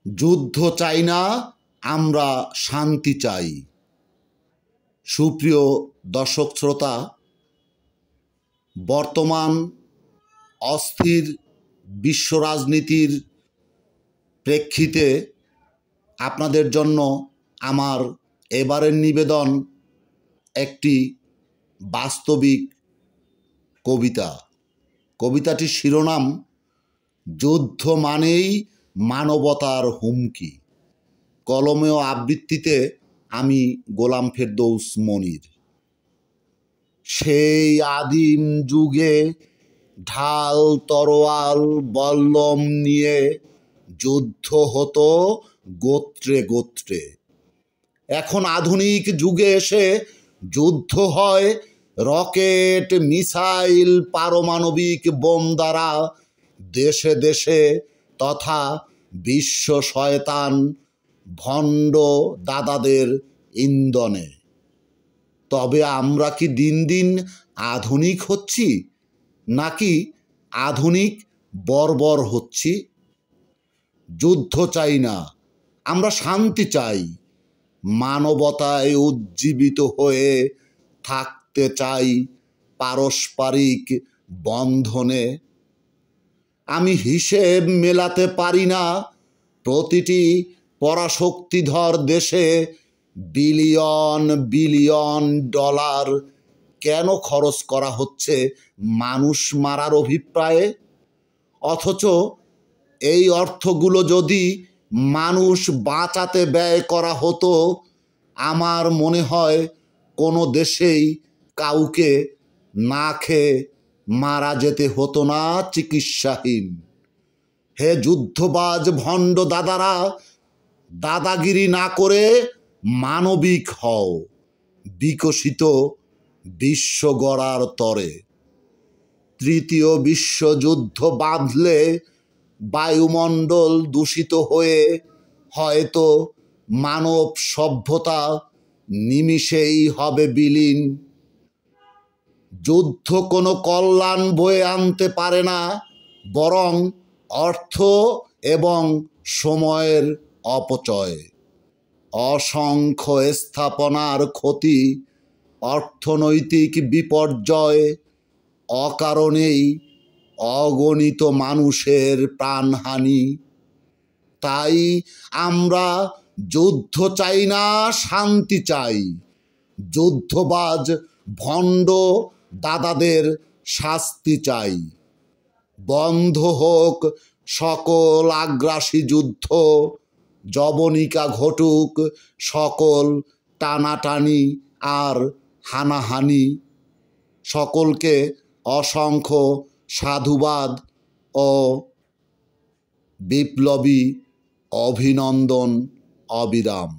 যুদ্ধ চাই না, আমরা শান্তি চাই। সুপ্রিয় দর্শক শ্রোতা, বর্তমান অস্থির বিশ্ব রাজনীতির প্রেক্ষিতে আপনাদের জন্য আমার এবারের নিবেদন একটি বাস্তবিক কবিতা। কবিতাটির শিরোনাম যুদ্ধ মানেই মানবতার হুমকি। কলমেও আবৃত্তিতে আমি গোলাম ফেরদৌস মনির। সেই আদিম যুগে ঢাল তরোয়াল বল্লম নিয়ে যুদ্ধ হতো গোত্রে গোত্রে। এখন আধুনিক যুগে এসে যুদ্ধ হয় রকেট, মিসাইল, পারমাণবিক বোম দ্বারা, দেশে দেশে তথা বিশ্ব শয়তান ভণ্ড দাদাদের ইন্ধনে। তবে আমরা কি দিন দিন আধুনিক হচ্ছি, নাকি আধুনিক বর্বর হচ্ছি? যুদ্ধ চাই না, আমরা শান্তি চাই। মানবতায় উজ্জীবিত হয়ে থাকতে চাই পারস্পরিক বন্ধনে। আমি হিসেব মেলাতে পারি না প্রতিটি পরাশক্তিধর দেশে বিলিয়ন বিলিয়ন ডলার কেন খরচ করা হচ্ছে মানুষ মারার অভিপ্রায়ে। অথচ এই অর্থগুলো যদি মানুষ বাঁচাতে ব্যয় করা হতো, আমার মনে হয় কোনো দেশেই কাউকে না খেয়ে মারা যেতে হতো না চিকিৎসাহীন। হে যুদ্ধবাজ ভণ্ড দাদারা, দাদাগিরি না করে মানবিক হও, বিকশিত বিশ্ব গড়ার তরে। তৃতীয় বিশ্বযুদ্ধ বাঁধলে বায়ুমণ্ডল দূষিত হয়ে হয়তো মানব সভ্যতা নিমিষেই হবে বিলীন। যুদ্ধ কোনো কল্যাণ বয়ে আনতে পারে না, বরং অর্থ এবং সময়ের অপচয়। অসংখ্য স্থাপনার ক্ষতি, অর্থনৈতিক বিপর্যয়, অকারণেই অগণিত মানুষের প্রাণহানি। তাই আমরা যুদ্ধ চাই না, শান্তি চাই। যুদ্ধবাজ ভণ্ড দাদাদের শাস্তি চাই। বন্ধ হোক সকল আগ্রাসী যুদ্ধ, যবনিকা ঘটুক সকল টানাটানি আর হানাহানি। সকলকে অসংখ্য সাধুবাদ ও বিপ্লবী অভিনন্দন অবিরাম।